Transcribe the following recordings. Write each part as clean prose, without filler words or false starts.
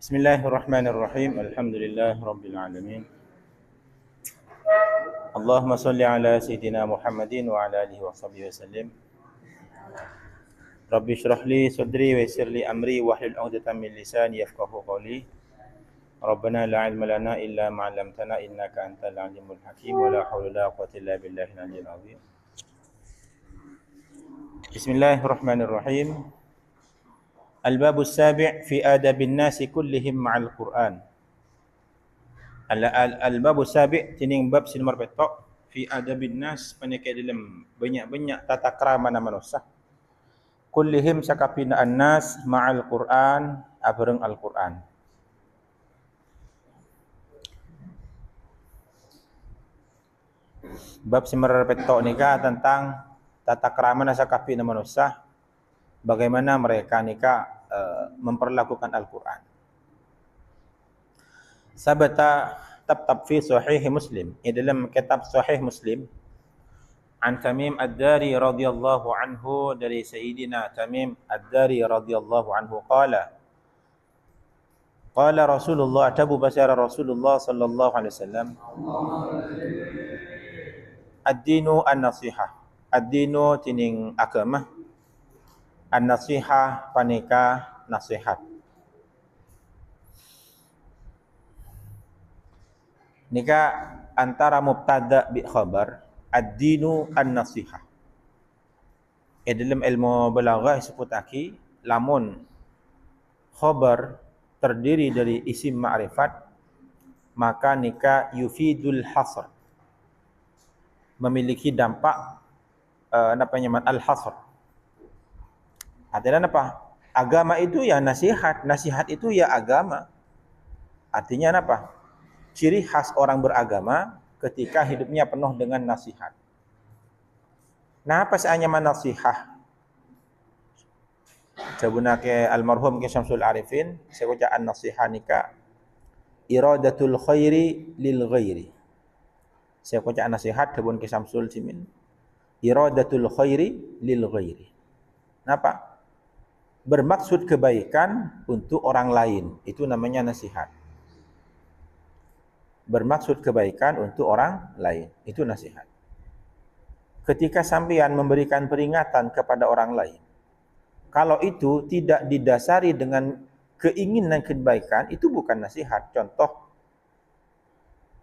Bismillahirrahmanirrahim. Alhamdulillah rabbil alamin. Allahumma salli ala sayyidina Muhammadin wa ala alihi wa sahbihi wasallim. Rabbi shrah li sadri wa yassir li amri wahlul 'uqdatam min lisani yafqahu qawli. Rabbana la 'ilma lana illa ma 'allamtana innaka antal 'alimul hakim wa la haula wa la quwwata illa billahil 'aliyyil 'azhim. Bismillahirrahmanirrahim. Al-babus sabi' fi adabin nasi kullihim ma'al Qur'an. Al-babus sabi' tining bab si nomor petok fi adabin nas panekai dalam banyak-banyak tata krama manusia. Kullihim sakapina an-nas ma'al Qur'an abareng Al-Qur'an. Bab si nomor petok nikah tentang tata krama sakapina manusia, bagaimana mereka nikah memperlakukan Al-Quran. Sabata tab fi sahih Muslim, dalam kitab sahih Muslim, an Tamim Ad-Dari radhiyallahu anhu, dari Sayyidina Tamim Ad-Dari radhiyallahu anhu qala Rasulullah, tabu basara Rasulullah sallallahu alaihi wasallam, ad-dinu an-nasihah. Ad-dinu tining agama, an-nasihah panika nasihat. Nika antara mubtada bi khabar, ad-dinu an-nasihah. Dalam ilmu balaghah disebutake lamun khabar terdiri dari isim ma'rifat, maka nika yufidul hasr, memiliki dampak al-hasr. Artinya apa? Agama itu ya nasihat, nasihat itu ya agama. Artinya apa? Ciri khas orang beragama ketika hidupnya penuh dengan nasihat. Nah, apa seanya nasihat? Sabunake almarhum ke Syamsul Arifin, saya baca an-nasihat nika iradatul khairi lil ghairi. Saya baca nasihat sabun ke Syamsul Simin. Iradatul khairi lil ghairi. Napa? Bermaksud kebaikan untuk orang lain, itu namanya nasihat. Bermaksud kebaikan untuk orang lain, itu nasihat. Ketika sampean memberikan peringatan kepada orang lain, kalau itu tidak didasari dengan keinginan kebaikan, itu bukan nasihat. Contoh,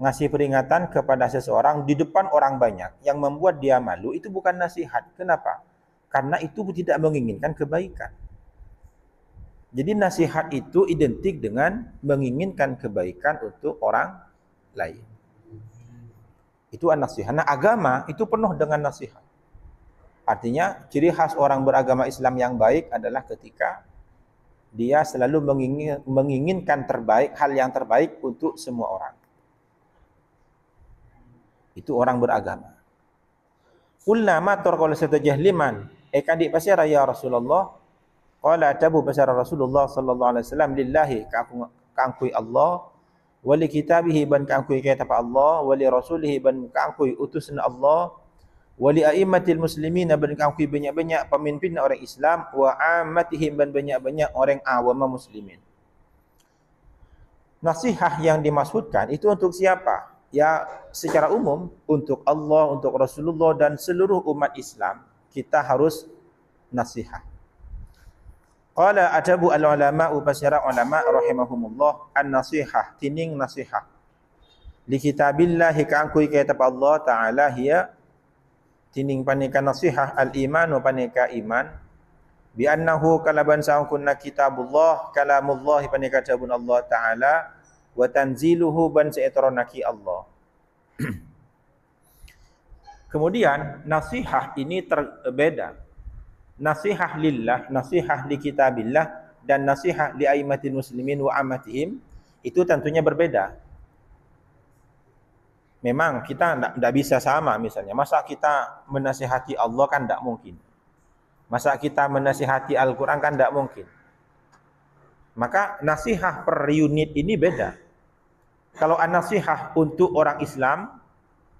ngasih peringatan kepada seseorang di depan orang banyak yang membuat dia malu, itu bukan nasihat. Kenapa? Karena itu tidak menginginkan kebaikan. Jadi nasihat itu identik dengan menginginkan kebaikan untuk orang lain. Itu an-nasihat. Nah, agama itu penuh dengan nasihat. Artinya ciri khas orang beragama Islam yang baik adalah ketika dia selalu menginginkan terbaik, hal yang terbaik untuk semua orang. Itu orang beragama. Qulna ma tarqala satajahliman, kadik pasira ya Rasulullah. Qala tabu basara Rasulullah sallallahu alaihi wasallam lillahi ka'angkui Allah, wa li kitabihi ban ka'angkui kitab Allah, wa li rasulihi ban ka'angkui utusan Allah, wa li a'immatil muslimin ban ka'angkui banyak-banyak pemimpin orang Islam, wa ammatihim ban banyak-banyak orang awam muslimin. Nasihat yang dimaksudkan itu untuk siapa? Ya, secara umum untuk Allah, untuk Rasulullah dan seluruh umat Islam, kita harus nasihat. Qala atabu al-ulama upasira ulama rahimahumullah an-nasihah tining nasihah li kitabillah ka'angkui kitab Allah taala hiya tining panika nasihah al-iman panika iman bi annahu kalaban sa'kunna kitabullah kalamullah panika tabun Allah taala wa tanziluhu ban sa'itronaki Allah. Kemudian nasihah ini terbeda. Nasihah lillah, nasihah li kitabillah, dan nasihah li aimatil muslimin wa ammatihim itu tentunya berbeda. Memang kita tidak bisa sama misalnya. Masa kita menasihati Allah kan tidak mungkin. Masa kita menasihati Al-Quran kan tidak mungkin. Maka nasihah per unit ini beda. Kalau nasihah untuk orang Islam,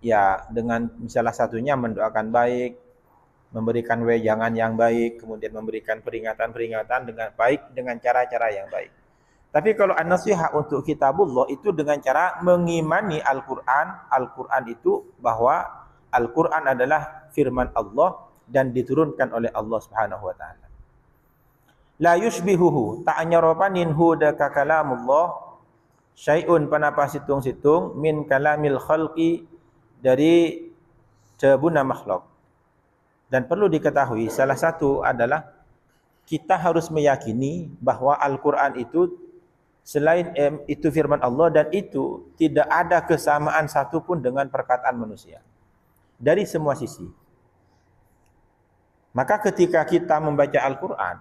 ya dengan salah satunya mendoakan baik, memberikan wejangan yang baik, kemudian memberikan peringatan-peringatan dengan baik, dengan cara-cara yang baik. Tapi kalau an-nasihat untuk kitabullah itu dengan cara mengimani Al-Quran. Al-Quran itu bahwa Al-Quran adalah firman Allah dan diturunkan oleh Allah Subhanahu wa taala. La yushbihuhu, tak nyaropanin hudaka kalamullah syai'un panapa situng-situng min kalamil khalqi, dari cebuna makhluk. Dan perlu diketahui salah satu adalah kita harus meyakini bahwa Al-Quran itu selain itu firman Allah, dan itu tidak ada kesamaan satupun dengan perkataan manusia dari semua sisi. Maka ketika kita membaca Al-Quran,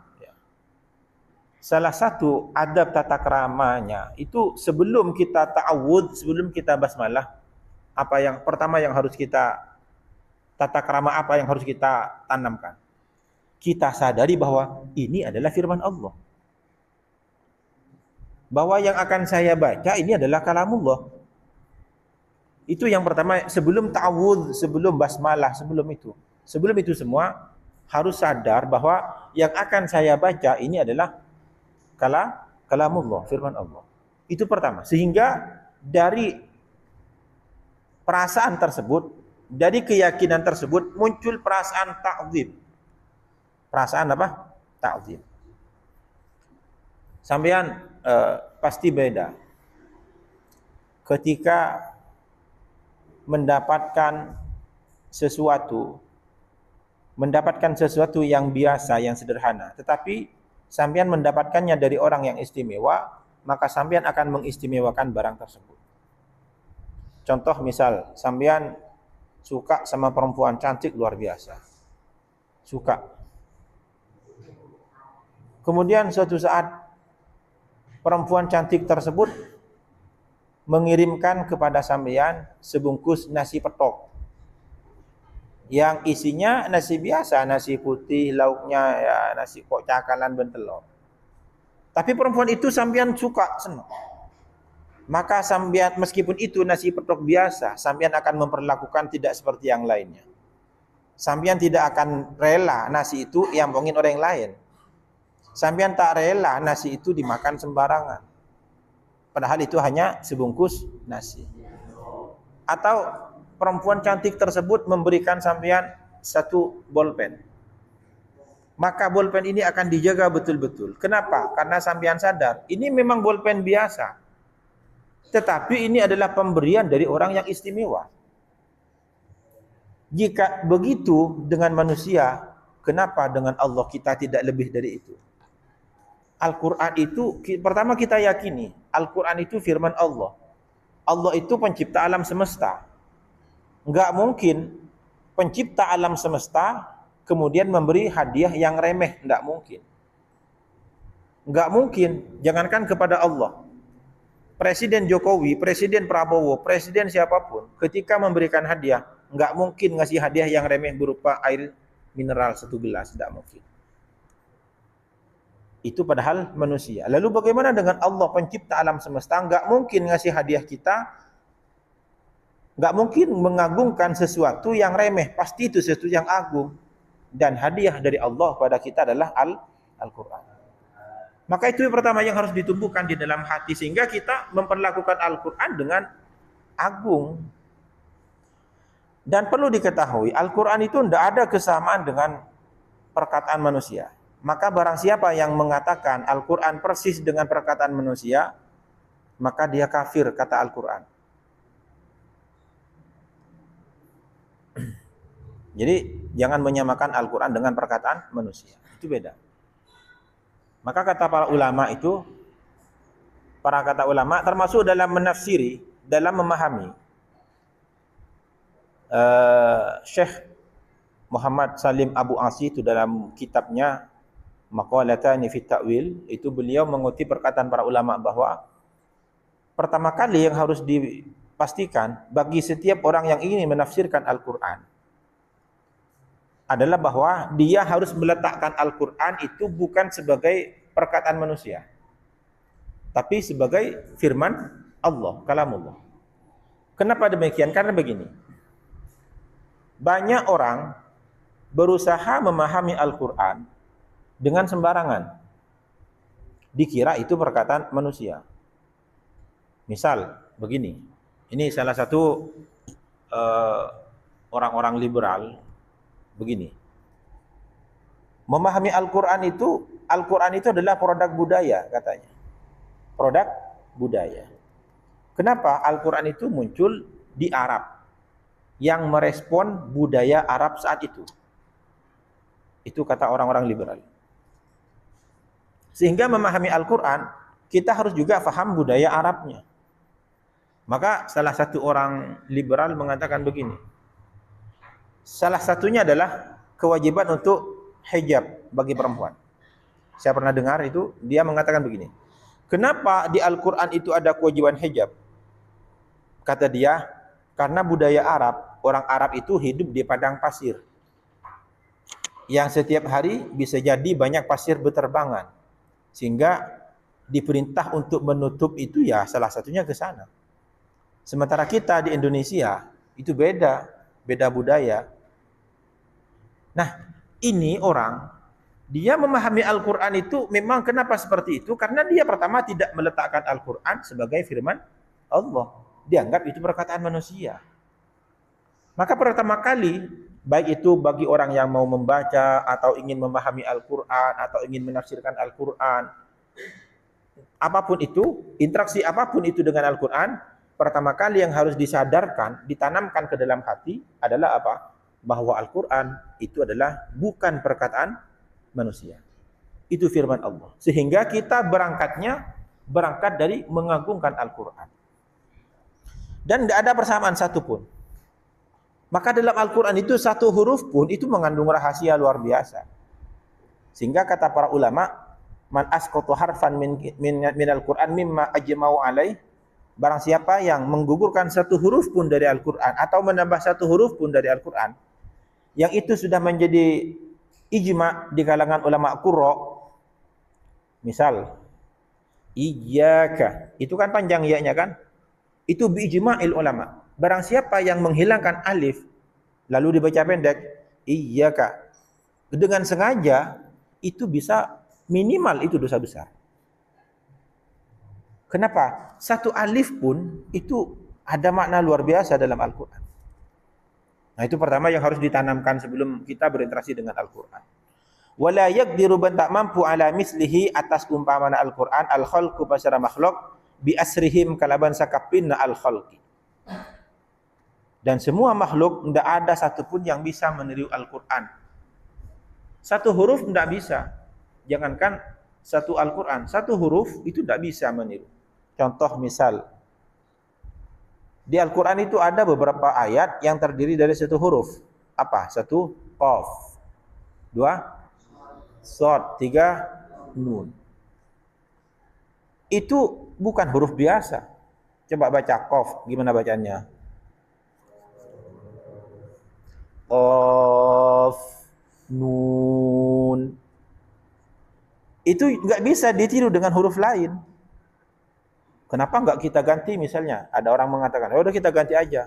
salah satu adab tata keramanya itu sebelum kita ta'awud, sebelum kita basmalah, apa yang pertama yang harus kita tata kerama, apa yang harus kita tanamkan? Kita sadari bahwa ini adalah firman Allah. Bahwa yang akan saya baca ini adalah kalamullah. Itu yang pertama, sebelum ta'awudz, sebelum basmalah, sebelum itu. Sebelum itu semua harus sadar bahwa yang akan saya baca ini adalah kalamullah, firman Allah. Itu pertama. Sehingga dari perasaan tersebut, dari keyakinan tersebut muncul perasaan ta'zim. Perasaan apa? Ta'zim. Sampean pasti beda ketika mendapatkan sesuatu yang biasa, yang sederhana, tetapi sampean mendapatkannya dari orang yang istimewa, maka sampean akan mengistimewakan barang tersebut. Contoh misal, sampean suka sama perempuan cantik luar biasa, suka. Kemudian suatu saat perempuan cantik tersebut mengirimkan kepada sampean sebungkus nasi petok yang isinya nasi biasa, nasi putih, lauknya ya nasi kok cakalan bentelok. Tapi perempuan itu sampean suka, senang. Maka sampean, meskipun itu nasi petok biasa, sampean akan memperlakukan tidak seperti yang lainnya. Sampean tidak akan rela nasi itu diampongin orang lain. Sampean tak rela nasi itu dimakan sembarangan. Padahal itu hanya sebungkus nasi. Atau perempuan cantik tersebut memberikan sampean satu bolpen. Maka bolpen ini akan dijaga betul-betul. Kenapa? Karena sampean sadar, ini memang bolpen biasa. Tetapi ini adalah pemberian dari orang yang istimewa. Jika begitu dengan manusia, kenapa dengan Allah kita tidak lebih dari itu? Al-Quran itu, pertama kita yakini, Al-Quran itu firman Allah. Allah itu pencipta alam semesta. Enggak mungkin pencipta alam semesta kemudian memberi hadiah yang remeh. Enggak mungkin. Enggak mungkin, jangankan kepada Allah. Presiden Jokowi, Presiden Prabowo, Presiden siapapun, ketika memberikan hadiah, enggak mungkin ngasih hadiah yang remeh berupa air mineral 1 gelas. Enggak mungkin. Itu padahal manusia. Lalu bagaimana dengan Allah pencipta alam semesta? Enggak mungkin ngasih hadiah kita, enggak mungkin mengagungkan sesuatu yang remeh. Pasti itu sesuatu yang agung. Dan hadiah dari Allah pada kita adalah Al-Quran. Maka itu yang pertama yang harus ditumbuhkan di dalam hati, sehingga kita memperlakukan Al-Quran dengan agung. Dan perlu diketahui, Al-Quran itu tidak ada kesamaan dengan perkataan manusia. Maka barang siapa yang mengatakan Al-Quran persis dengan perkataan manusia, maka dia kafir, kata Al-Quran. Jadi jangan menyamakan Al-Quran dengan perkataan manusia. Itu beda. Maka kata para ulama itu, para kata ulama termasuk dalam menafsiri, dalam memahami. Syekh Muhammad Salim Abu Asi itu dalam kitabnya Maqalatani fi Ta'wil, itu beliau mengutip perkataan para ulama bahwa pertama kali yang harus dipastikan bagi setiap orang yang ingin menafsirkan Al-Quran adalah bahwa dia harus meletakkan Al-Quran itu bukan sebagai perkataan manusia, tapi sebagai firman Allah, kalamullah. Kenapa demikian? Karena begini, banyak orang berusaha memahami Al-Quran dengan sembarangan. dikira itu perkataan manusia. Misal begini, ini salah satu orang-orang liberal begini. Memahami Al-Quran itu adalah produk budaya katanya. Produk budaya. Kenapa Al-Quran itu muncul di Arab yang merespon budaya Arab saat itu? Itu kata orang-orang liberal. Sehingga memahami Al-Quran, kita harus juga faham budaya Arabnya. Maka salah satu orang liberal mengatakan begini. Salah satunya adalah kewajiban untuk hijab bagi perempuan. Saya pernah dengar itu, dia mengatakan begini. Kenapa di Al-Quran itu ada kewajiban hijab? Kata dia, karena budaya Arab, orang Arab itu hidup di padang pasir. Yang setiap hari bisa jadi banyak pasir berterbangan. Sehingga diperintah untuk menutup itu ya salah satunya ke sana. Sementara kita di Indonesia itu beda budaya. Nah, ini orang dia memahami Al-Quran itu memang kenapa seperti itu? Karena dia pertama tidak meletakkan Al-Quran sebagai firman Allah. Dianggap itu perkataan manusia. Maka pertama kali, baik itu bagi orang yang mau membaca atau ingin memahami Al-Quran atau ingin menafsirkan Al-Quran, apapun itu, interaksi apapun itu dengan Al-Quran, pertama kali yang harus disadarkan, ditanamkan ke dalam hati adalah apa? Bahwa Al-Quran itu adalah bukan perkataan manusia. Itu firman Allah. Sehingga kita berangkat dari mengagungkan Al-Quran. Dan tidak ada persamaan satupun. Maka dalam Al-Quran itu satu huruf pun itu mengandung rahasia luar biasa. Sehingga kata para ulama, man asqatu harfan min Al-Quran mimma ajma'u alaih, barang siapa yang menggugurkan satu huruf pun dari Al-Quran atau menambah satu huruf pun dari Al-Quran, yang itu sudah menjadi ijma di kalangan ulama qurra. Misal iyyaka, itu kan panjang ya-nya kan? Itu bi ijma'il ulama. Barang siapa yang menghilangkan alif lalu dibaca pendek iyyaka dengan sengaja, itu bisa minimal itu dosa besar. Kenapa? Satu alif pun itu ada makna luar biasa dalam Al-Quran. Nah, itu pertama yang harus ditanamkan sebelum kita berinteraksi dengan Al-Quran. Wala yaqdiru ban tak mampu ala mislihi atas umpamana Al-Quran al-khalqu basara makhluk bi asrihim kalaban sakapinna al-khalqi. Dan semua makhluk tidak ada satupun yang bisa meniru Al-Quran. Satu huruf tidak bisa. Jangankan satu Al-Quran, satu huruf itu tidak bisa meniru. Contoh misal, di Al-Quran itu ada beberapa ayat yang terdiri dari satu huruf. Apa? Satu, qaf. Dua, shad. Tiga, nun. Itu bukan huruf biasa. Coba baca qaf, gimana bacanya? Qaf, nun. Itu nggak bisa ditiru dengan huruf lain. Kenapa nggak kita ganti misalnya? Ada orang mengatakan, udah kita ganti aja.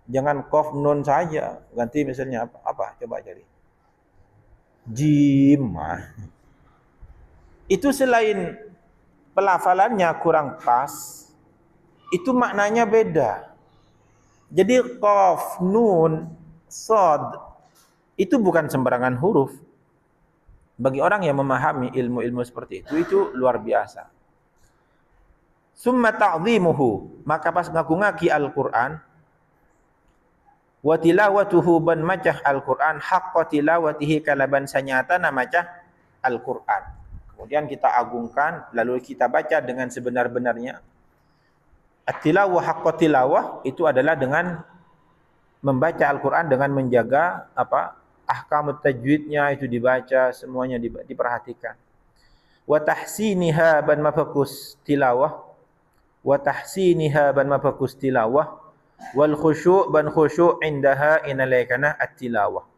Jangan qaf nun saja. Ganti misalnya apa? Coba cari. Jim. Itu selain pelafalannya kurang pas, itu maknanya beda. Jadi qaf, nun, shad itu bukan sembarangan huruf. Bagi orang yang memahami ilmu-ilmu seperti itu luar biasa. Summa ta'zimuhu, maka pas ngaku-ngaki Al-Quran, wa tilawatuhu ban macah Al-Quran, haqqa tilawatihi kalaban sanyatana macah Al-Quran. Kemudian kita agungkan, lalu kita baca dengan sebenar-benarnya. At-tilawah haqqa tilawah itu adalah dengan membaca Al-Quran dengan menjaga ahkamut tajwidnya itu dibaca, semuanya diperhatikan. Wa tahsiniha ban mafakus tilawah, wa tahsiniha ban mafakus tilawah, wal khusyu' ban khusyu' indaha inalaikana at-tilawah.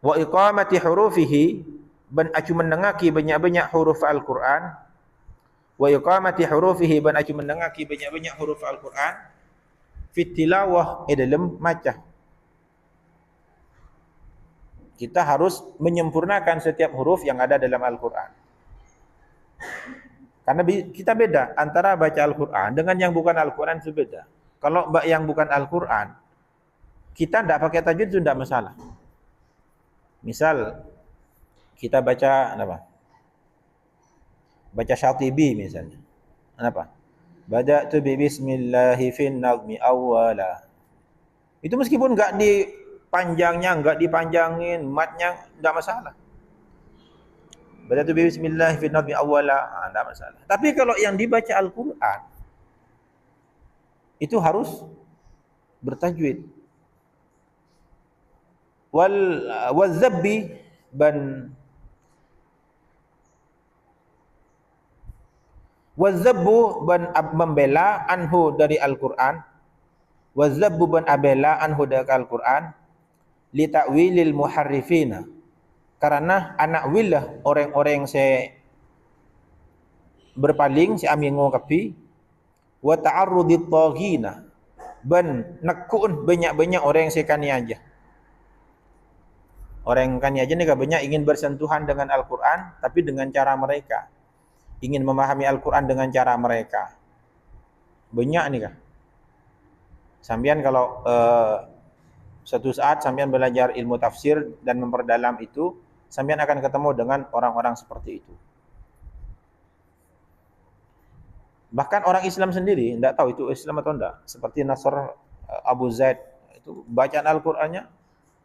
Wa iqamati hurufihi ban acu mendengaki banyak-banyak huruf Al-Quran. Wa iqamati hurufihi ban acu mendengaki banyak-banyak huruf Al-Quran fit tilawah dalam macah. Kita harus menyempurnakan setiap huruf yang ada dalam Al-Quran. Karena kita beda antara baca Al-Quran dengan yang bukan Al-Quran itu beda. Kalau yang bukan Al-Quran, kita tidak pakai tajwid itu tidak masalah. Misal kita baca apa? Baca Syatibi misalnya. Kenapa? Bada'tu bi bismillahi fin nazmi awwala. Itu meskipun enggak dipanjangnya, enggak dipanjangin, matnya enggak masalah. Bada'tu bi bismillahi fin nazmi awwala, enggak masalah. Tapi kalau yang dibaca Al-Qur'an itu harus bertajwid. Wazabbi ban wazabbu ban membela anhu dari Al-Qur'an, wazabbu ban abela anhu dari Al-Qur'an li ta'wilil muharrifina, karena anak willah orang-orang se berpaling si amingo kapi, wa ta'arrudit taghina ban nakun banyak-banyak orang yang sekani aja. Orang kan aja ni banyak ingin bersentuhan dengan Al-Quran, tapi dengan cara mereka. Ingin memahami Al-Quran dengan cara mereka. Banyak ni kah? Sambian kalau suatu saat sambian belajar ilmu tafsir dan memperdalam itu, sambian akan ketemu dengan orang-orang seperti itu. Bahkan orang Islam sendiri, tidak tahu itu Islam atau tidak. Seperti Nasr Abu Zaid, itu bacaan Al-Qurannya,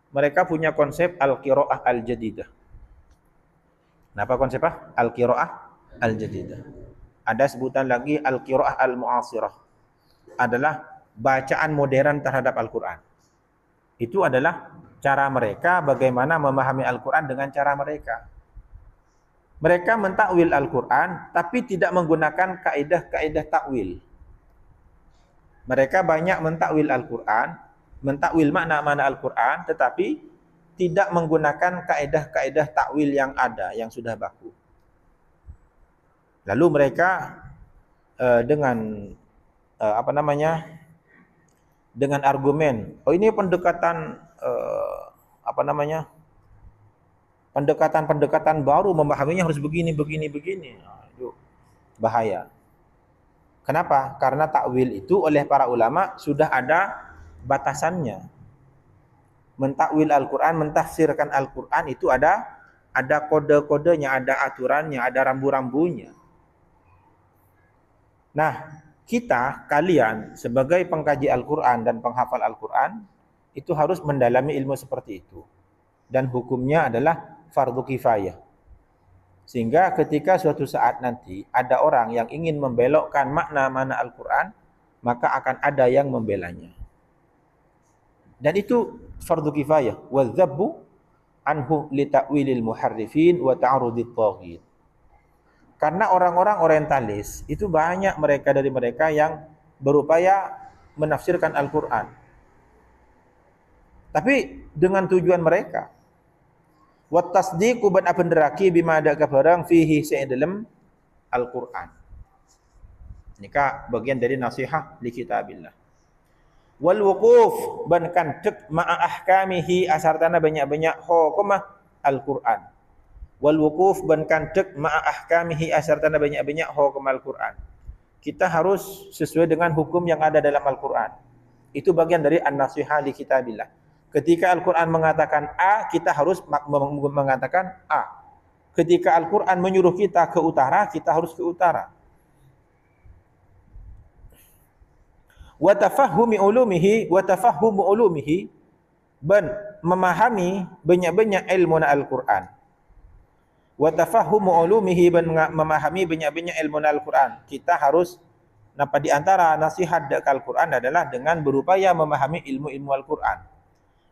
mereka punya konsep al-qiraah al-jadidah. Kenapa konsep al-qiraah al-jadidah? Ada sebutan lagi al-qiraah al-mu'asirah. Adalah bacaan modern terhadap Al-Quran. Itu adalah cara mereka bagaimana memahami Al-Quran dengan cara mereka. Mereka mentakwil Al-Quran tapi tidak menggunakan kaidah-kaidah takwil. Mereka banyak mentakwil Al-Quran, mentakwil makna-makna Al-Quran, tetapi tidak menggunakan kaedah-kaedah takwil yang ada, yang sudah baku. Lalu mereka dengan dengan argumen, oh ini pendekatan pendekatan baru, memahaminya harus begini. Yuk, bahaya. Kenapa? Karena takwil itu oleh para ulama sudah ada batasannya. Mentakwil Al-Quran, mentafsirkan Al-Quran itu ada kode-kodenya, ada aturannya, ada rambu-rambunya. Nah, kalian sebagai pengkaji Al-Quran dan penghafal Al-Quran itu harus mendalami ilmu seperti itu. Dan hukumnya adalah fardu kifayah. Sehingga ketika suatu saat nanti ada orang yang ingin membelokkan makna-makna Al-Quran, maka akan ada yang membelanya. Dan itu fardu kifayah. Wadzabbu anhu li ta'wilil muharrifin wa ta'arudit taghid. Karena orang-orang orientalis itu banyak dari mereka yang berupaya menafsirkan Al-Quran. Tapi dengan tujuan mereka. Wa tasdiqu ban apenderaki bima ada kabarang fihi sa'idalem Al-Quran. Ini bagian dari nasihat li kitabillah. Wal wuquf ban kantek ma'a ahkamihi asartana banyak-banyak hukumah Al-Quran. Wal wuquf ban kantek ma'a ahkamihi asartana banyak-banyak hukum Al-Quran. Kita harus sesuai dengan hukum yang ada dalam Al-Quran. Itu bagian dari an-nasihah li kitabillah. Ketika Al-Quran mengatakan A, kita harus mengatakan A. Ketika Al-Quran menyuruh kita ke utara, kita harus ke utara. Wa tafahhumi ulumihi ban memahami banyak-banyak ilmu Al-Quran. Wa tafahhumu ulumihi ban memahami banyak-banyak ilmu Al-Quran. Kita harus di antara nasihat dekat Al-Quran adalah dengan berupaya memahami ilmu-ilmu Al-Quran.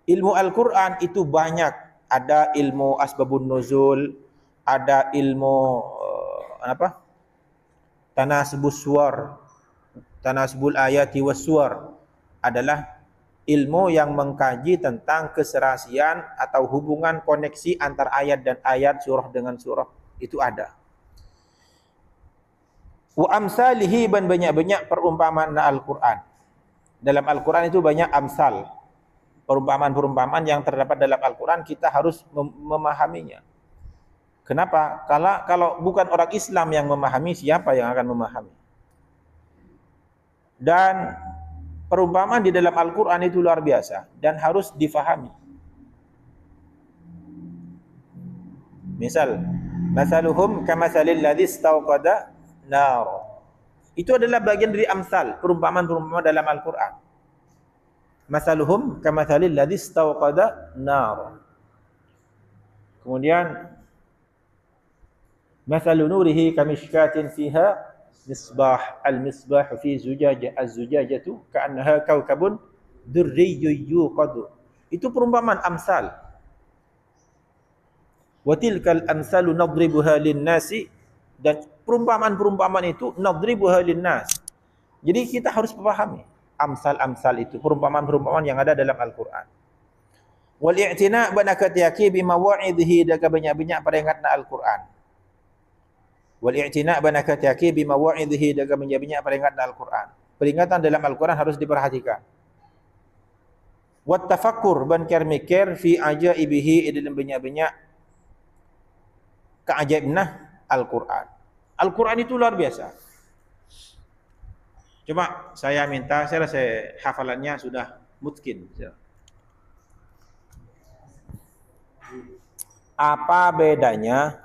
Ilmu Al-Quran itu banyak. Ada ilmu asbabun nuzul, ada ilmu tanasubus suwar, tanasubul ayati was suwar, adalah ilmu yang mengkaji tentang keserasian atau hubungan koneksi antar ayat dan ayat, surah dengan surah. Itu ada. Wa amsalihi ban banyak-banyak perumpamaan Al-Quran. Dalam Al-Quran itu banyak amsal. perumpamaan-perumpamaan yang terdapat dalam Al-Quran kita harus memahaminya. Kenapa? Kalau bukan orang Islam yang memahami, siapa yang akan memahami? Dan perumpamaan di dalam Al-Quran itu luar biasa dan harus difahami. Misal, masaluhum kamatsalil ladzi istauqada nar. Itu adalah bagian dari amsal, perumpamaan-perumpamaan dalam Al-Quran. Masaluhum kamatsalil ladzi istauqada nar. Kemudian masalu nurihi kamishkatin fiha misbah, al-misbah fi zujajah, az-zujajatu ka'annaha kaukabun durriyyun yuqad. Itu perumpamaan amsal. Wa tilkal amsalu nadribuha lin-nasi, dan perumpamaan-perumpamaan itu nadribuha lin-nas. Jadi kita harus memahami amsal-amsal itu, perumpamaan-perumpamaan yang ada dalam Al-Qur'an. Wal i'tina' banakatiyaki bima wa'idhi, daga banyak-banyak peringatna Al-Qur'an. Wal i'tina' banakatiyaki bima wa'idhi, daga banyak-banyak peringatna Al-Qur'an. Peringatan dalam Al-Qur'an harus diperhatikan. Wat tafakkur, ban mikir fi ajaibihi, dalam banyak-banyak keajaibna Al-Quran. Al-Quran itu luar biasa. Cuma saya minta, saya rasa hafalannya sudah mungkin. Apa bedanya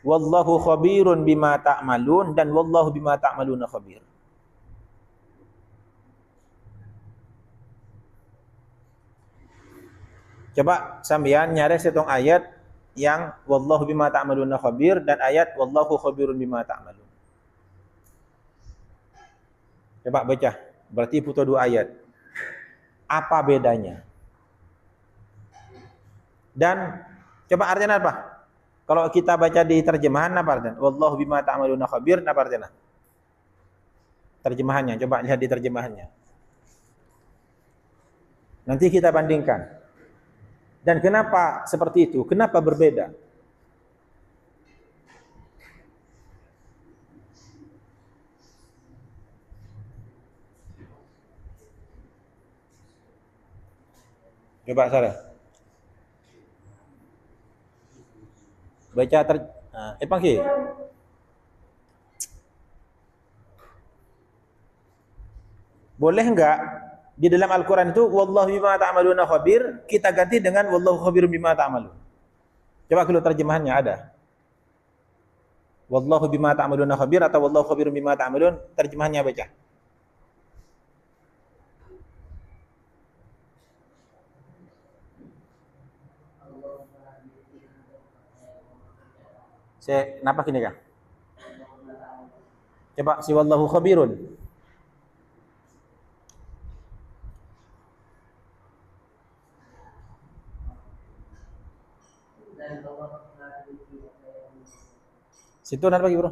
wallahu khabirun bima ta'malun dan wallahu bima ta'maluna khabir? Coba sampean nyari setong ayat yang wallahu bima ta'maluna khabir dan ayat wallahu khabirun bima ta'malun. Coba baca. Berarti putar dua ayat. Apa bedanya? Dan coba artinya apa? Kalau kita baca di terjemahan apa artinya? Wallahu bima ta'maluna khabir, apa artinya? Terjemahannya, coba lihat di terjemahannya. Nanti kita bandingkan. Dan kenapa seperti itu? Kenapa berbeda? Coba Sarah. Baca panggil. Boleh enggak di dalam Al-Quran itu wallahu bima ta'maluna khabir, kita ganti dengan wallahu khabirun bima ta'malun. Coba kalau terjemahannya ada. Wallahu bima ta'maluna khabir atau wallahu khabirun bima ta'malun, terjemahannya baca. Kenapa gini kan? Coba si wallahu khabirun. Situ nanti bagi bro.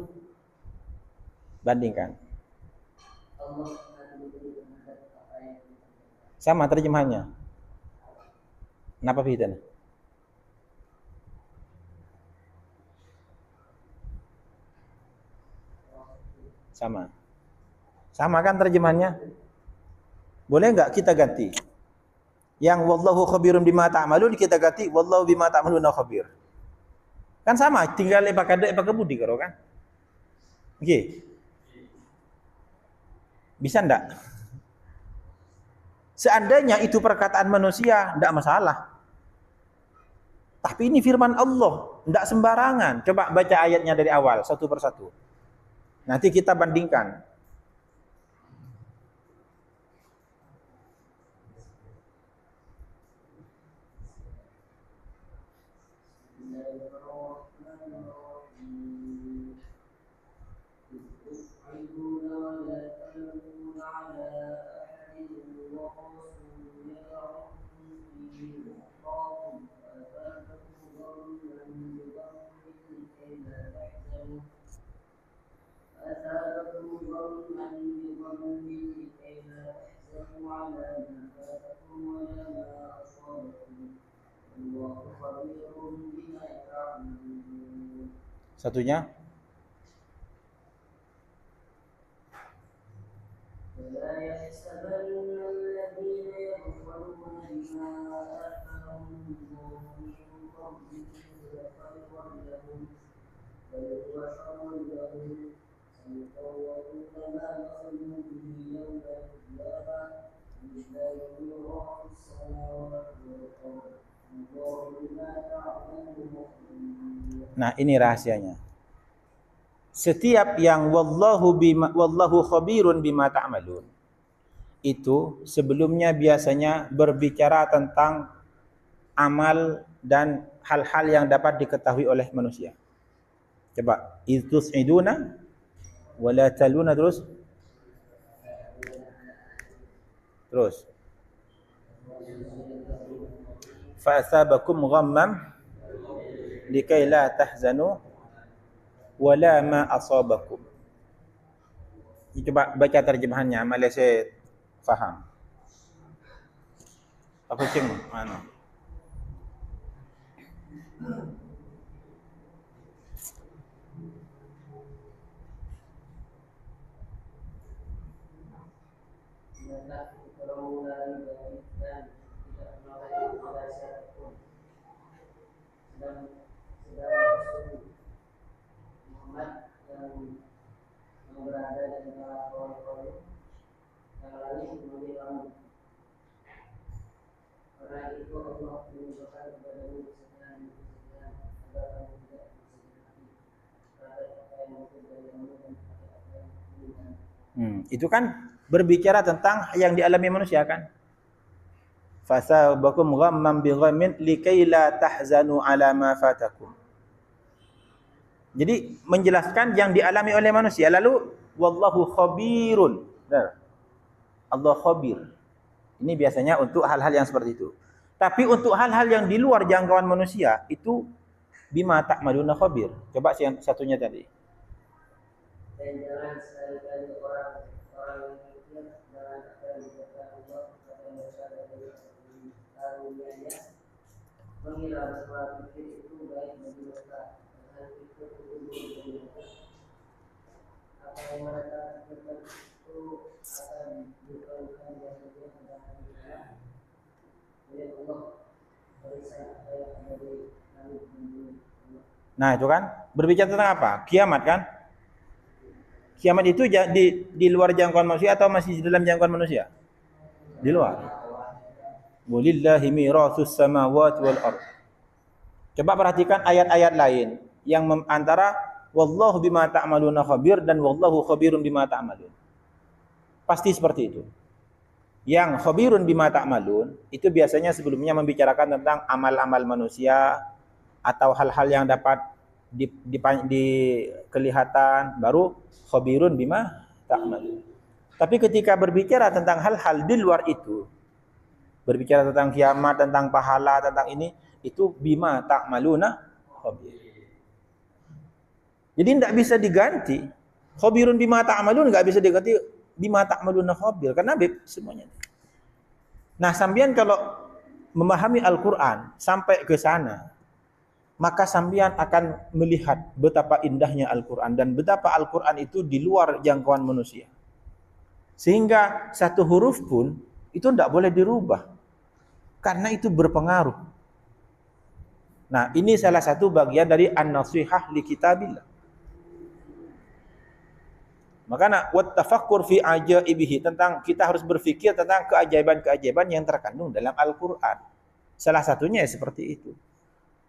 Bandingkan. Sama terjemahannya. Kenapa bedanya? Sama. Sama kan terjemahannya? Boleh enggak kita ganti? Yang wallahu khabirun bima ta'malun kita ganti wallahu bima ta'maluna khabir. Kan sama, tinggal lepak kada lepak kebudi karo kan? Oke. Bisa enggak? Seandainya itu perkataan manusia, enggak masalah. Tapi ini firman Allah, enggak sembarangan. Coba baca ayatnya dari awal satu persatu. Nanti kita bandingkan. Satunya Nah, ini rahasianya. Setiap yang wallahu khabirun bima ta'malun itu sebelumnya biasanya berbicara tentang amal dan hal-hal yang dapat diketahui oleh manusia. Coba, idtus'iduna wala taluna, terus fa'asabakum ghammam likai la tahzanu wala ma asabakum. Coba baca terjemahannya, Malaysia faham. Apa cing mana? Itu kan berbicara tentang yang dialami manusia kan. Fasabakum ghamman bi ghammin likai la tahzanu ala ma fatakum. Jadi menjelaskan yang dialami oleh manusia, lalu wallahu khabirun. Benar. Allah khabir. Ini biasanya untuk hal-hal yang seperti itu. Tapi untuk hal-hal yang di luar jangkauan manusia itu bima ta'maluna khabir. Coba yang satunya tadi. Dan jangan sekali-kali orang itu dengan apa yang dikatakan Allah kepada mereka dari karunia-Nya mengira bahwa pikir itu baik bagi mereka, hal itu mereka apa yang mereka lakukan itu akan dilakukan biasanya pada hari kiamat oleh Allah periksa apa yang ada di langit dan bumi. Nah itu kan berbicara tentang apa? Kiamat kan? Kiamat itu di luar jangkauan manusia atau masih di dalam jangkauan manusia? Di luar. Walillahi mirasus samawati wal ardh. Coba perhatikan ayat-ayat lain yang antara wallahu bima ta'maluna khabir dan wallahu khabirun bima ta'malun. Pasti seperti itu. Yang khabirun bima ta'malun itu biasanya sebelumnya membicarakan tentang amal-amal manusia atau hal-hal yang dapat di kelihatan, baru khabirun bima ta'malun. Tapi ketika berbicara tentang hal-hal di luar itu, berbicara tentang kiamat, tentang pahala, tentang ini, itu bima ta'maluna khabir. Jadi tidak bisa diganti. Khabirun bima ta'malun tidak bisa diganti bima ta'maluna khabir, karena semuanya. Nah, sambian kalau memahami Al-Quran sampai ke sana, maka sambian akan melihat betapa indahnya Al-Quran dan betapa Al-Quran itu di luar jangkauan manusia. Sehingga satu huruf pun itu tidak boleh dirubah, karena itu berpengaruh. Nah, ini salah satu bagian dari an-nasihah li kitabillah. Makanya wattafakkur fi ajaibihi, tentang kita harus berfikir tentang keajaiban-keajaiban yang terkandung dalam Al-Quran. Salah satunya seperti itu.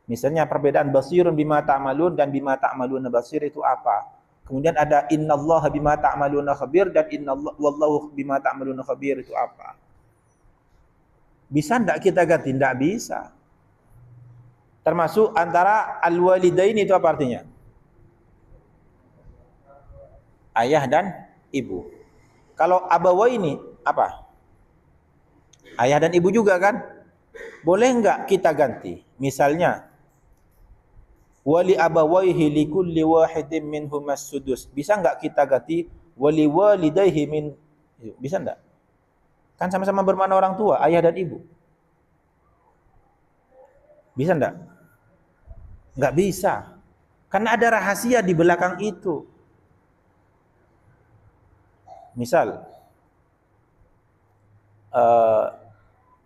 Misalnya perbedaan basirun bima ta'malun dan bima ta'maluna basir itu apa? Kemudian ada innallaha bima ta'maluna khabir dan wallahu bima ta'maluna khabir itu apa? Bisa enggak kita ganti? Enggak bisa. Termasuk antara al-walidain itu apa artinya? Ayah dan ibu. Kalau abawaini apa? Ayah dan ibu juga kan? Boleh enggak kita ganti? Misalnya wali abawaihi likulli wahidin minhum as-sudus. Bisa enggak kita ganti wali walidayhi min? Bisa enggak? Kan sama-sama bermakna orang tua, ayah dan ibu. Bisa enggak? Enggak bisa. Karena ada rahasia di belakang itu. Misal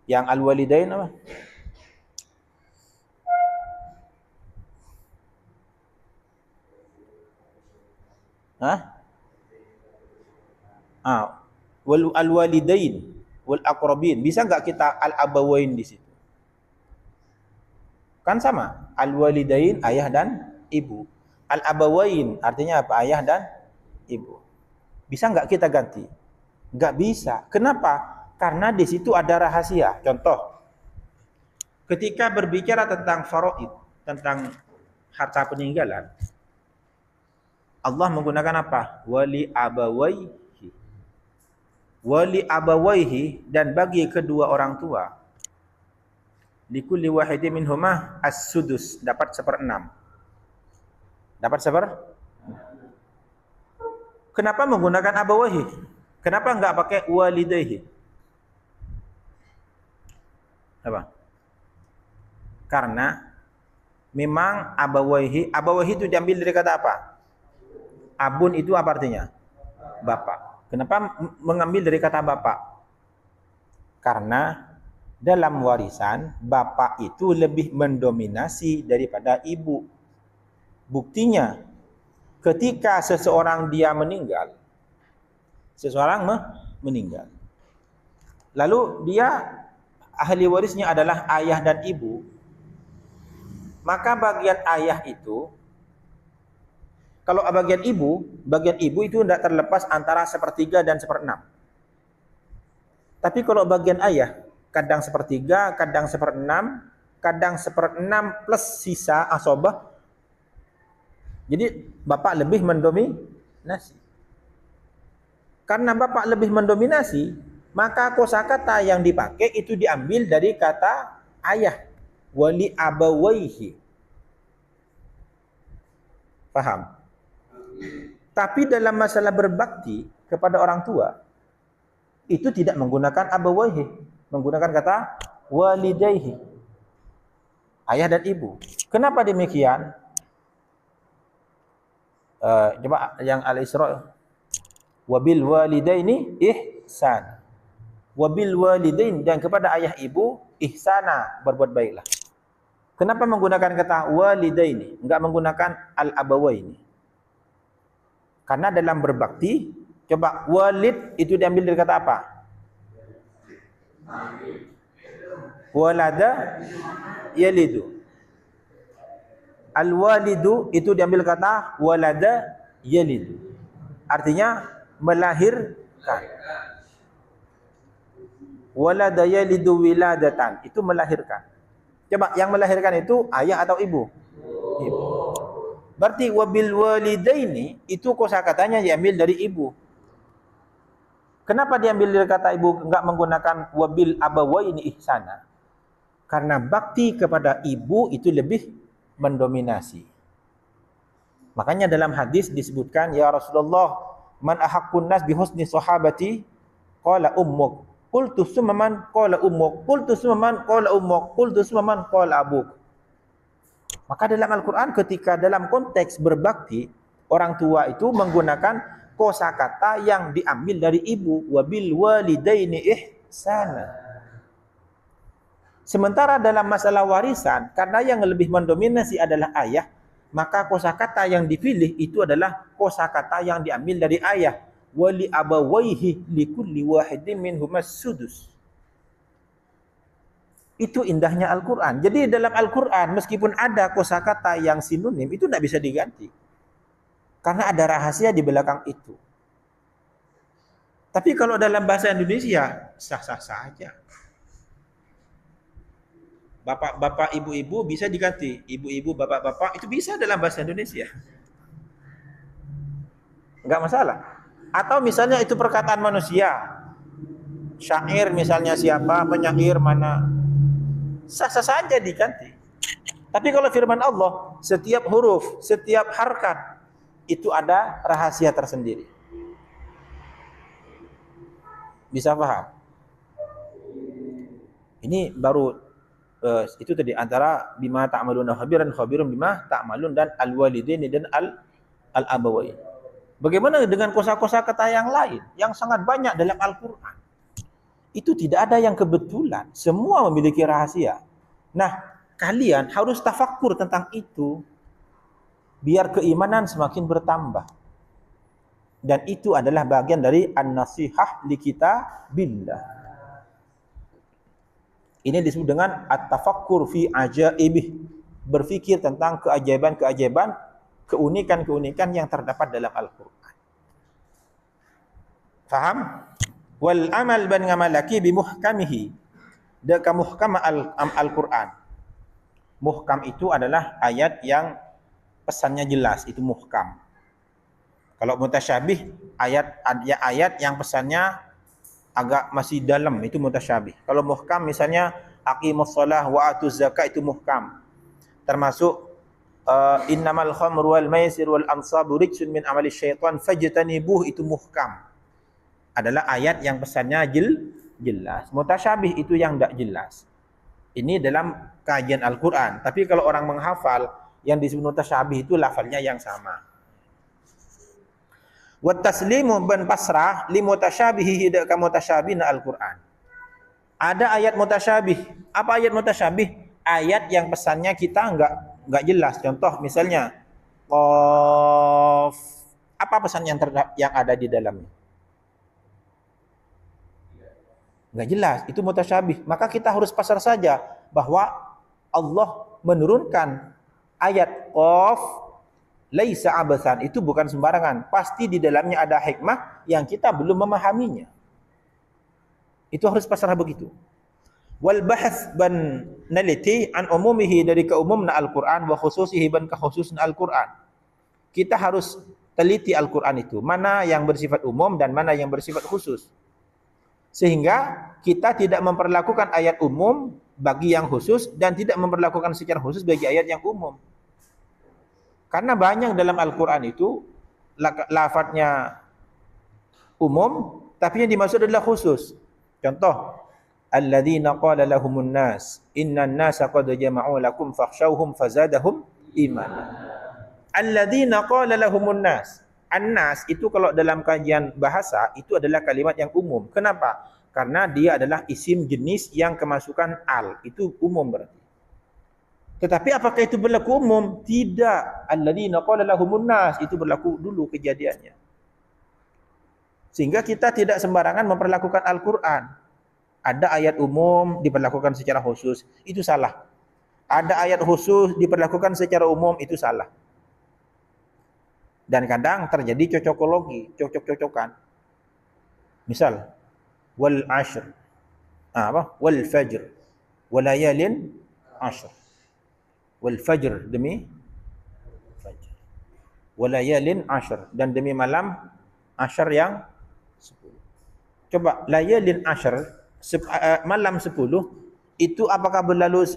yang al-walidain apa? Hah? Wal alwalidain wal aqrabin. Bisa enggak kita al abawain di situ? Kan sama. Al walidain ayah dan ibu. Al abawain artinya apa? Ayah dan ibu. Bisa enggak kita ganti? Enggak bisa. Kenapa? Karena di situ ada rahasia. Contoh, ketika berbicara tentang faraid, tentang harta peninggalan, Allah menggunakan apa? Wali abawaihi. Wali abawaihi, dan bagi kedua orang tua, likulli wahidin minhumah as-sudus, dapat 1/6. Dapat Kenapa menggunakan abawaihi? Kenapa enggak pakai walidayhi? Apa? Karena memang abawaihi itu diambil dari kata apa? Abun itu apa artinya? Bapak. Kenapa mengambil dari kata bapak? Karena dalam warisan bapak itu lebih mendominasi daripada ibu. Buktinya, ketika seseorang dia meninggal, lalu dia ahli warisnya adalah ayah dan ibu, maka bagian ayah itu, kalau bagian ibu itu tidak terlepas antara 1/3 dan 1/6. Tapi kalau bagian ayah, kadang 1/3, kadang 1/6, kadang 1/6 plus sisa asobah. Jadi bapak lebih mendominasi. Karena bapak lebih mendominasi, maka kosakata yang dipakai itu diambil dari kata ayah. Wali abawaihi. Paham? Tapi dalam masalah berbakti kepada orang tua, itu tidak menggunakan abawaihi, menggunakan kata walidayhi, ayah dan ibu. Kenapa demikian? Coba yang Al-Isra, wabil walidaini ihsan. Wabil walidain, dan kepada ayah ibu ihsana, berbuat baiklah. Kenapa menggunakan kata walidaini, enggak menggunakan al-abawaini? Karena dalam berbakti, coba walid itu diambil dari kata apa? Walada yalidu. Al-walidu itu diambil kata walada yalidu. Artinya melahirkan. Walada yalidu wiladatan, itu melahirkan. Coba yang melahirkan itu ayah atau ibu? Ibu. Berarti wabil walidaini itu kosakatanya diambil dari ibu. Kenapa diambil dari kata ibu, enggak menggunakan wabil abawaini ihsana? Karena bakti kepada ibu itu lebih mendominasi. Makanya dalam hadis disebutkan, ya Rasulullah, man ahaqqun nas bi husni sahabati? Qala ummuk. Qultu summa man? Qala ummuk. Qultu summa man? Qala ummuk. Qultu summa man? Qala abuk. Maka dalam Al-Quran ketika dalam konteks berbakti, orang tua itu menggunakan kosakata yang diambil dari ibu, wabil walidaini ihsana. Sementara dalam masalah warisan, karena yang lebih mendominasi adalah ayah, maka kosakata yang dipilih itu adalah kosakata yang diambil dari ayah. Wali abawaihi likulli wahidin minhumas sudus. Itu indahnya Al-Quran. Jadi dalam Al-Quran, meskipun ada kosakata yang sinonim, itu tidak bisa diganti. Karena ada rahasia di belakang itu. Tapi kalau dalam bahasa Indonesia, sah-sah saja. Bapak-bapak, ibu-ibu bisa diganti. Ibu-ibu, bapak-bapak, itu bisa dalam bahasa Indonesia. Enggak masalah. Atau misalnya itu perkataan manusia. Syair misalnya siapa, penyair mana, sah-sah saja diganti. Tapi kalau firman Allah, setiap huruf, setiap harkat itu ada rahasia tersendiri. Bisa paham? Ini baru itu tadi antara bima ta'maluna khabiran khabirun bima ta'malun dan al-walidaini dan al-abawain. Bagaimana dengan kosa-kosa kata yang lain yang sangat banyak dalam Al-Qur'an? Itu tidak ada yang kebetulan, semua memiliki rahasia. Nah, kalian harus tafakkur tentang itu biar keimanan semakin bertambah. Dan itu adalah bagian dari an-nasihah li kitabillah. Ini disebut dengan at-tafakkur fi ajaibih. Berfikir tentang keajaiban-keajaiban, keunikan-keunikan yang terdapat dalam Al-Quran. Faham? Wal amal ban ngamalaki bi muhkamihi. Deka muhkam Al-Quran. Muhkam itu adalah ayat yang pesannya jelas, itu muhkam. Kalau mutasyabih, ayat yang pesannya agak masih dalam, itu mutasyabih. Kalau muhkam misalnya aqimus shalah wa atuz zakat, itu muhkam. Termasuk innamal khamru wal maisir wal ansabu rijsun min amali syaitan fajtanibuh, itu muhkam. Adalah ayat yang pesannya jelas. Mutasyabih itu yang tidak jelas. Ini dalam kajian Al-Quran. Tapi kalau orang menghafal, yang disebut mutasyabih itu lafalnya yang sama. Wa taslimu ban pasrah li mutasyabihi hidaka mutasyabihna Al-Quran. Ada ayat mutasyabih. Apa ayat mutasyabih? Ayat yang pesannya kita enggak jelas. Contoh misalnya Qaf. Apa pesan yang ada di dalamnya? Enggak jelas. Itu mutasyabih. Maka kita harus pasrah saja bahwa Allah menurunkan ayat Qaf laisa abathan, itu bukan sembarangan. Pasti di dalamnya ada hikmah yang kita belum memahaminya. Itu harus pasrah begitu. Wal bahts ban naliti an umumihi, dari keumumna Al-Quran, wa khususihi ban kekhususna Al-Quran. Kita harus teliti Al-Quran itu, mana yang bersifat umum dan mana yang bersifat khusus. Sehingga kita tidak memperlakukan ayat umum bagi yang khusus dan tidak memperlakukan secara khusus bagi ayat yang umum. Karena banyak dalam Al-Quran itu lafadznya umum, tapi yang dimaksud adalah khusus. Contoh, alladzina qala lahumun nas innan nasa qad jama'u lakum fakhshawhum fazadahum imanan. Alladzina qala lahumun nas. An-nas itu kalau dalam kajian bahasa itu adalah kalimat yang umum. Kenapa? Karena dia adalah isim jenis yang kemasukan al. Itu umum berarti. Tetapi apakah itu berlaku umum? Tidak. Alladzina qala lahumun nas, itu berlaku dulu kejadiannya. Sehingga kita tidak sembarangan memperlakukan Al-Quran. Ada ayat umum diperlakukan secara khusus, itu salah. Ada ayat khusus diperlakukan secara umum, itu salah. Dan kadang terjadi cocokologi, cocok-cocokan. Misal, wal ashr. Wal fajr. Walayalin ashr. Wal fajr, demi fajr. Walayalin ashr, dan demi malam ashr yang 10. Coba layalin ashr, malam 10, itu apakah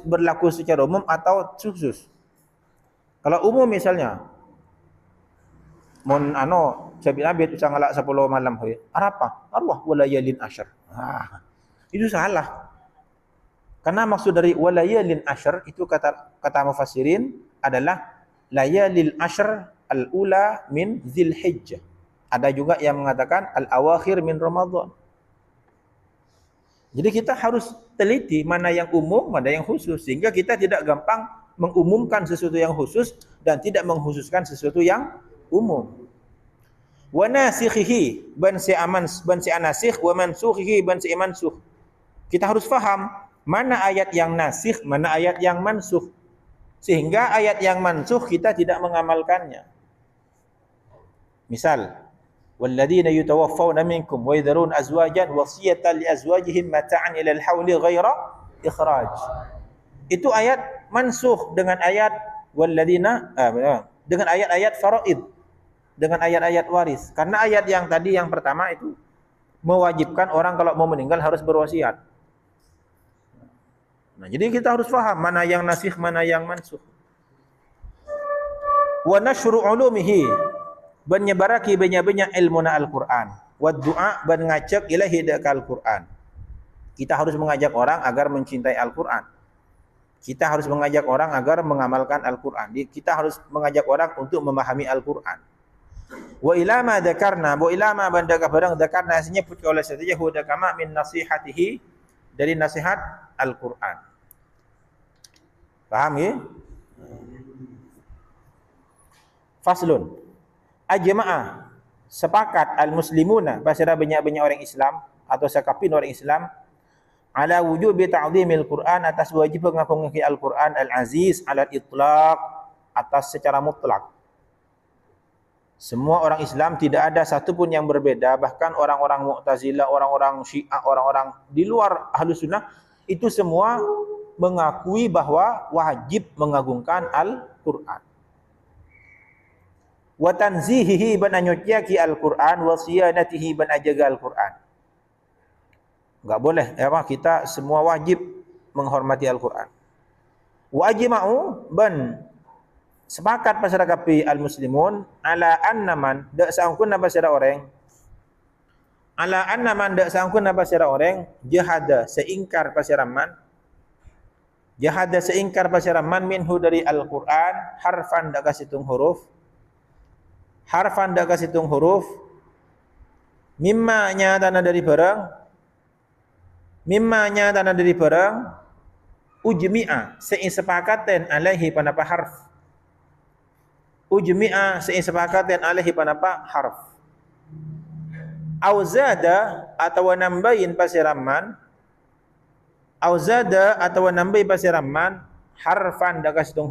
berlaku secara umum atau khusus? Kalau umum misalnya mun sabi nabi usah ngalak 10 malam hoy. Apa? Arwah walayalin ashr. Itu salah. Karena maksud dari walayalin ashr itu kata mufassirin adalah layalil ashr al-ula min Dzulhijjah. Ada juga yang mengatakan al-awakhir min Ramadan. Jadi kita harus teliti mana yang umum, mana yang khusus, sehingga kita tidak gampang mengumumkan sesuatu yang khusus dan tidak mengkhususkan sesuatu yang umum. Wa nasikhihi ban si anasikh wa mansukhihi ban si mansukh. Kita harus faham mana ayat yang nasikh, mana ayat yang mansukh. Sehingga ayat yang mansukh kita tidak mengamalkannya. Misal, walladzina yutawaffawna minkum wa yadharun azwajan wasiyatan li azwajihim mata'an ila al-hauli ghaira ikhraj. Itu ayat mansukh dengan ayat walladzina dengan ayat-ayat faraid, dengan ayat-ayat waris. Karena ayat yang tadi yang pertama itu mewajibkan orang kalau mau meninggal harus berwasiat. Nah, jadi kita harus faham mana yang nasikh, mana yang mansukh. Wa nashru ulumihi, ban nyebaraki banyak-banyak ilmuna Al-Quran. Wa du'a, ban ngajak ilahi daka Al-Quran. Kita harus mengajak orang agar mencintai Al-Quran. Kita harus mengajak orang agar mengamalkan Al-Quran. Kita harus mengajak orang untuk memahami Al-Quran. Wa ilama dzakarna, wa ilama ban daka barang dzakarna nyebut oleh saja huda kama min nasihatihi, dari nasihat Al-Quran. Paham ya? Faslun. Ajma'a sepakat al-muslimuna pasal banyak-banyak orang Islam atau sekapin orang Islam ala wujubi ta'zimil Quran atas wajib mengagungkan Al-Quran al-aziz ala itlaq atas secara mutlak. Semua orang Islam tidak ada satu pun yang berbeda, bahkan orang-orang Mu'tazilah, orang-orang Syiah, orang-orang di luar Ahlus Sunnah itu semua mengakui bahwa wajib mengagungkan Al-Quran. Wa tanzihihi ban anyuciaki Al-Quran wa siyanatihi ban ajaga Al-Quran. Enggak boleh kita semua wajib menghormati Al-Quran. Wa ajma'u ban sepakat masyarakat al-muslimun ala annaman dak sangkun apa sira orang ala annaman dak sangkun apa sira orang jahada seingkar pasiraman minhu dari Al-Quran harfan dak kasitung huruf mimma nyatana dari barang ujmi'a seisepakaten alaihi panapa harf ujmi'a seisepakaten alaihi panapa harf auzada atau nambahin pasiraman harfan dakasitung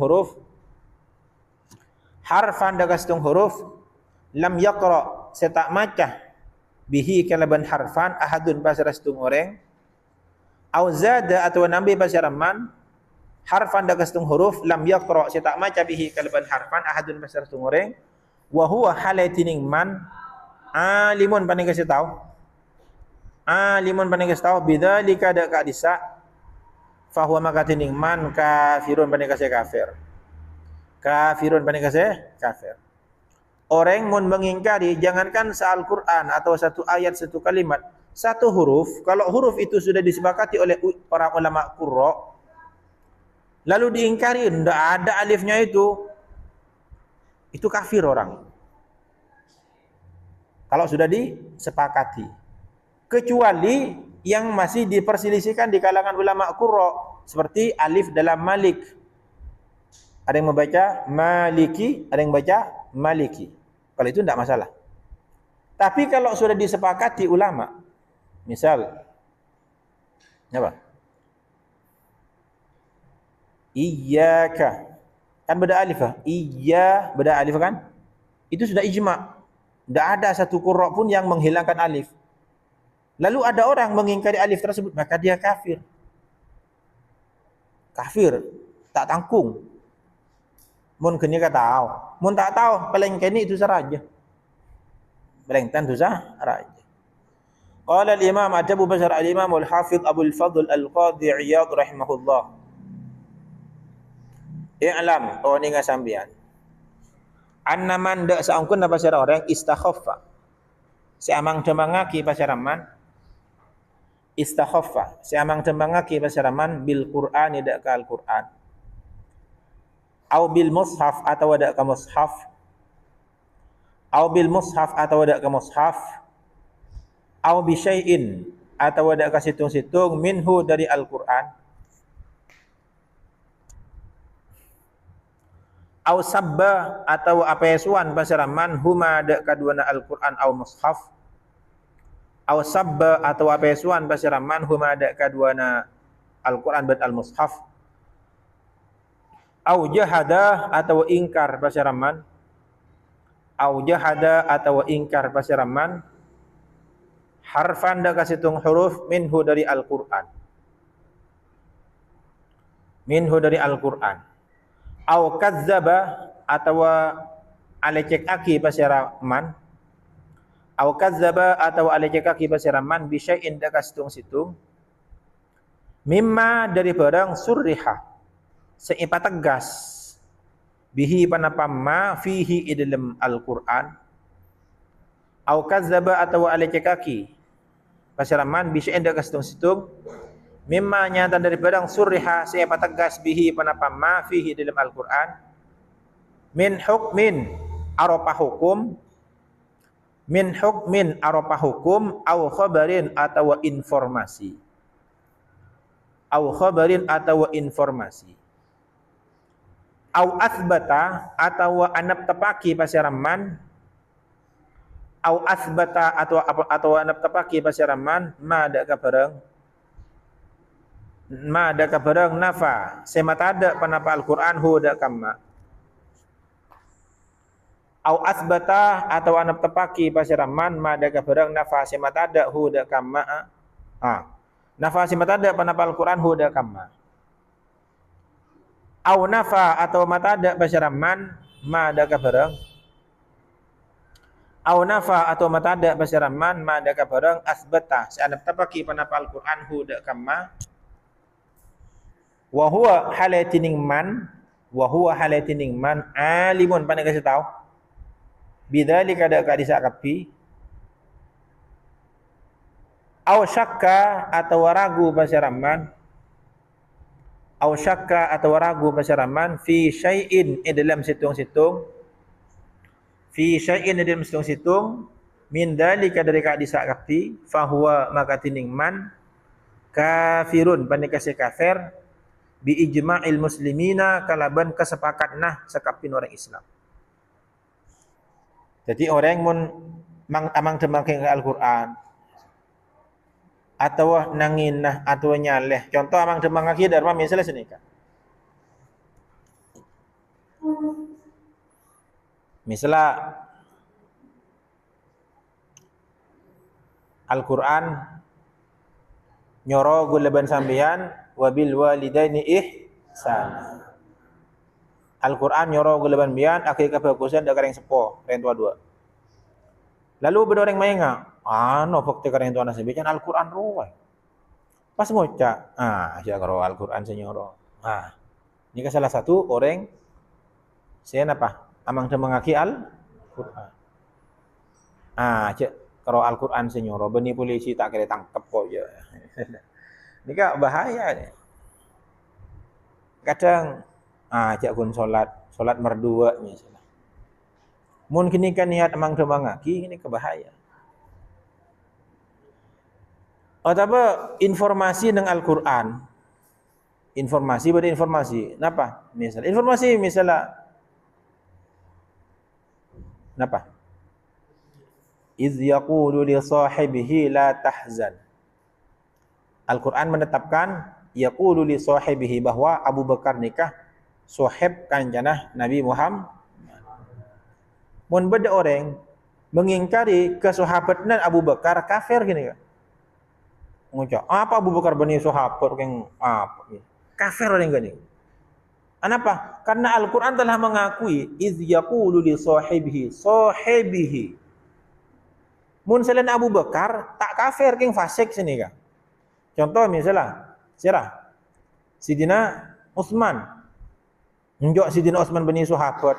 huruf lam yaqra setak maca bihi kalaban harfan ahadun pasirastung orang auzada atau nambahi pasiraman harfan dakasitung huruf lam yaqra setak maca bihi kalaban harfan ahadun pasirastung orang wa huwa halatining man alimun paning kasih tahu bidzalika dak kadisa fa huwa makatining man kafirun paning kasih kafir orang mun mengingkari jangankan Al-Quran atau satu ayat satu kalimat satu huruf, kalau huruf itu sudah disepakati oleh para ulama qurra lalu diingkari tidak ada alifnya itu kafir orang kalau sudah disepakati, kecuali yang masih diperselisihkan di kalangan ulama qurra seperti alif dalam Malik, ada yang membaca Maliki, ada yang membaca Maliki. Kalau itu tidak masalah. Tapi kalau sudah disepakati ulama, misal apa? Iyyaka. Kan beda alif ah? Iya, beda alif kan? Itu sudah ijma'. Tidak ada satu qurra pun yang menghilangkan alif. Lalu ada orang mengingkari alif tersebut, maka dia kafir. Kafir, tak tangkung. Mun kini kata tahu, mun tak tahu paling kini itu saja. Paling tentu saja. Qala al-Imam Abu Bakar al-Imam al-Hafidh Abu al-Fadl al-Qadhi Iyad rahimahullah. I'lam ninga sambian. Annaman dak saungkun apa sira orang istakhaffa. Siamang demangaki pasaraman. Istakhaffa. Siamang demangaki pasaraman bil Qur'an dak ka Al-Qur'an. Au bil mushaf atau ada ke mushaf au bi syai'in atau ada ke situng-situng minhu dari Al-Qur'an au sabba atau apesuan pasaraman huma ada kaduana Al-Qur'an au mushaf au sabba atau apesuan pasaraman huma ada kaduana Al-Qur'an dan al-mushaf au jahada atau ingkar pasiraman harfan da kasitung huruf minhu dari Al-Qur'an au kazzaba atau alecek aki pasiraman bi syai'in da kasitung mimma dari barang surriha seipa tegas bihi panapa ma fihi dalam Al-Qur'an au kazzaba atau alecekaki pasaraman bisa endak kastung-situng mimma nyata dari barang surriha seipa tegas bihi panapa ma fihi dalam Al-Qur'an min hukmin aropa hukum au khabarin atau informasi au athbata atau anap tepaki pasiraman Au asbata atau anak tapaki pasiraman ma ada kabarang nafa semata ada panapa Al-Quran hu da kamma. Au asbata atau anak tapaki pasiraman ma ada kabarang nafa semata ada hu da kamma. Nafa semata ada panapa Al-Quran hu da kamma. Au nafa atau mata ada pasiraman ma ada kabarang. Au nafa atau mata ada pasiraman ma ada kabarang asbata seanap tapaki panapa Al-Quran hu da kamma. Wa huwa halatining man alimun pandai kasih tahu bidzalika ada ka disakapi au syakka atau ragu pasiraman fi syai'in dalam situng-situng min dzalika dari ka disakapi fahuwa maka tining man kafirun pandai kasih kafir bi ijma'il muslimina kalaban kesepakatan sekapin orang Islam. Jadi orang mun amang demangke Al-Qur'an atau nangin atau nyaleh. Contoh amang demang aki dharma misalnya sini kan. Misalnya Al-Qur'an nyoro guleban sambian wabil walidaini ihsan. Al-Quran nyoro geleban bian akhir kebagusan da kareng sepo, kareng tua dua. Lalu bedoreng mainga, no fakte kareng tua nasi bican Al-Quran roh. Pas ngoca, aja karo Al-Quran senyoro. Ini salah satu orang saya apa? Amang demangaki Al-Quran. Aja karo Al-Quran senyoro, beni polisi tak kira tangkep kok ya. Ini kak bahaya nih. Kadang ajak kun solat merdua misalnya. Mun kini kan niat amang demangaki ini kebahaya. Atau informasi dengan Al-Quran. Informasi pada informasi. Napa? Informasi misalnya napa? Iz yaqulu li sahibihi la tahzan. Al-Quran menetapkan yaqulu li sahibihi bahwa Abu Bakar nikah sahib kanjana Nabi Muhammad. Mun beda orang mengingkari kesahabatan Abu Bakar kafir gini kan. Ngucap, apa Abu Bakar bani sahabat yang apa? Kafir orang gini. Kenapa? Karena Al-Quran telah mengakui iz yaqulu li sahibihi. Mun selain Abu Bakar tak kafir keng fasik sini kan. Contoh misalnya, Sidina Utsman. Njok Sidina Utsman bani sahabat.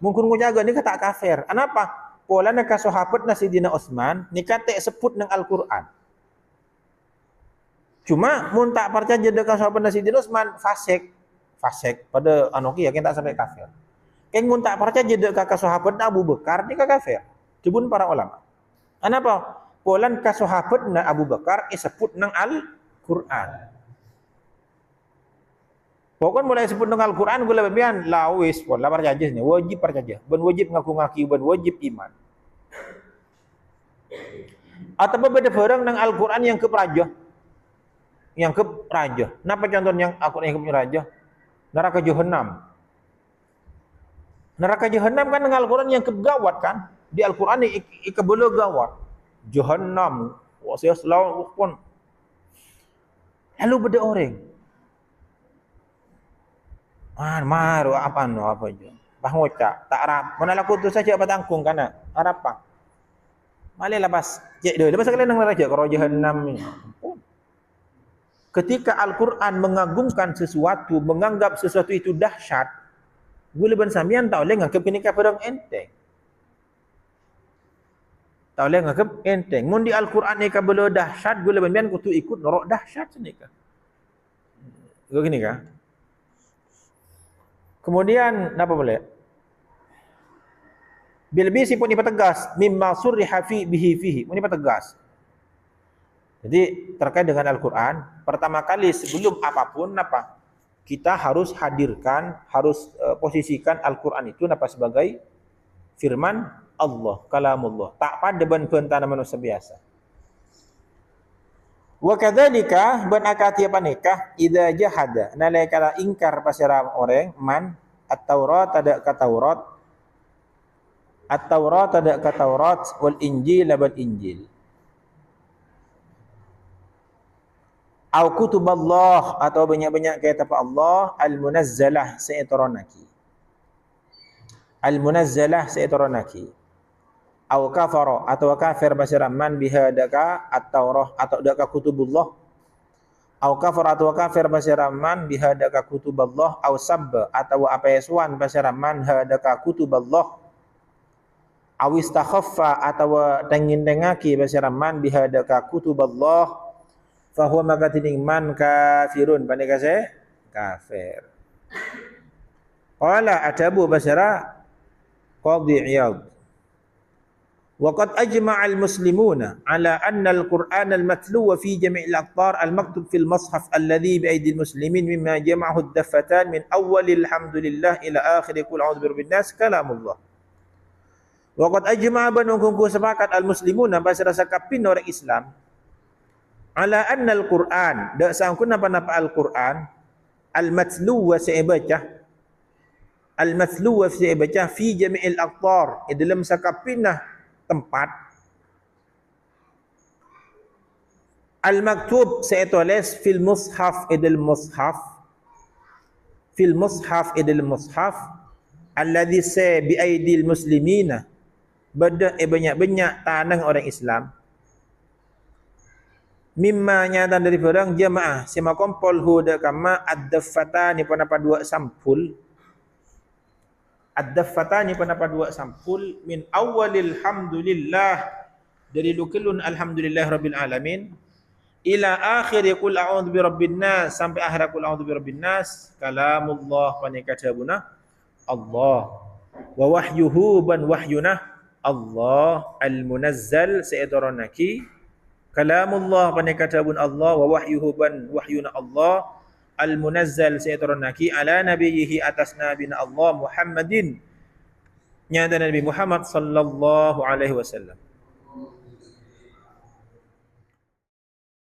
Mungkin ngujaga ni tak kafir. Kenapa? Pola nak sahabat na Sidina Utsman ni kata sebut nang Al-Quran. Cuma mun tak percaya dekat sahabat na Sidina Utsman fasik pada anoki yakin tak sampai kafir. Keng mun tak percaya dekat sahabat na Abu Bakar ni kafir. Jebun para ulama. Kenapa? Pola ka sahabat na Abu Bakar sebut nang Al-Quran. Pokoknya mulai sebut dengan Al-Quran gue lebih bian lawis pun lapar jajah ni wajib percaya ben wajib ngaku-ngaki ben wajib iman. Atau beda barang dengan Al-Quran yang keperaja. Napa contohnya yang Al-Quran yang keperaja? Neraka Jahannam. Neraka Jahannam kan dengan Al-Quran yang kegawat kan? Di Al-Quran ini ikebelo gawat. Jahannam. Wasya selalu pun. Lalu beda orang. Maru apa je. Bah ngocak, tak arap. Mana laku tu saja patangkung kana. Arap apa? Malih lepas. Cek dia. Lepas sekali nang raja karo Jahannam ni. Ketika Al-Quran mengagungkan sesuatu, menganggap sesuatu itu dahsyat, gule ban samian tak boleh ngangkep kini kapadang enteng. Tak boleh ngangkep enteng. Mun di Al-Quran ni kabelo dahsyat, gule ban bian kutu ikut norok dahsyat sini ka. Begini ka? Kemudian apa boleh? Bil-bisi pun dipertegas mimma surriha bihi fihi. Pun dipertegas. Jadi terkait dengan Al-Quran, pertama kali sebelum apapun apa? Kita harus hadirkan, harus posisikan Al-Quran itu apa sebagai firman Allah, kalamullah. Tak pada ben-ben manusia biasa. Wa kadzalika ban akati apa nikah idza jahada nalaikala ingkar pasira orang man at-taurat ada ka taurat at-taurat ada ka taurat wal injil bal injil au kutuballah atau banyak-banyak kitab Allah al-munazzalah saitaranaki al-munazzalah saitaranaki au kafara atau kafir pasira man biha daka at-taurah atau daka kutubullah au kafar atau kafir pasira man biha daka kutubullah au sabba atau apa yaswan pasira man hadaka kutubullah au istakhaffa atau tengin dengaki pasira man biha daka kutubullah fa huwa makatiding man kafirun pandai kafir. Qala adabu pasira Qadhi Iyad وقد أجمع المسلمون على أن القرآن المتلو في جميع الأقطار المكتوب في المصحف الذي بأيدي المسلمين مما جمعه الدفتان من أول الحمد لله إلى آخر قل أعوذ برب الناس كلام الله. وقد أجمع بنوكم sepakat المسلمون bahasa sakapin orang Islam على أن القرآن dak sangkun apa Al-Quran al-matlu wa sa'ibacah al-matlu wa sa'ibacah fi jami'il aqtar dalam sakapinah tempat al-maktub saya tulis fil mushaf idil mushaf fil mushaf idil mushaf alladhi sa bi aidil muslimina bada banyak-banyak tanang orang Islam mimma nyatan dari orang jamaah sima kompol huda kama ad-daffatani panapa dua sampul ad-daffatani panapa dua sampul min awalil hamdulillah dari lukulun alhamdulillah rabbil alamin ila akhir qul a'udzu birabbin nas sampai akhir qul a'udzu birabbin nas kalamullah panikajabuna Allah wa wahyuhu ban wahyuna Allah al-munazzal sa'idaranaki kalamullah panikajabun Allah wa wahyuhu ban wahyuna Allah al-munazzal sayyidunaki ala nabiyhi atas nabina Allah Muhammadin nyata Nabi Muhammad sallallahu alaihi wasallam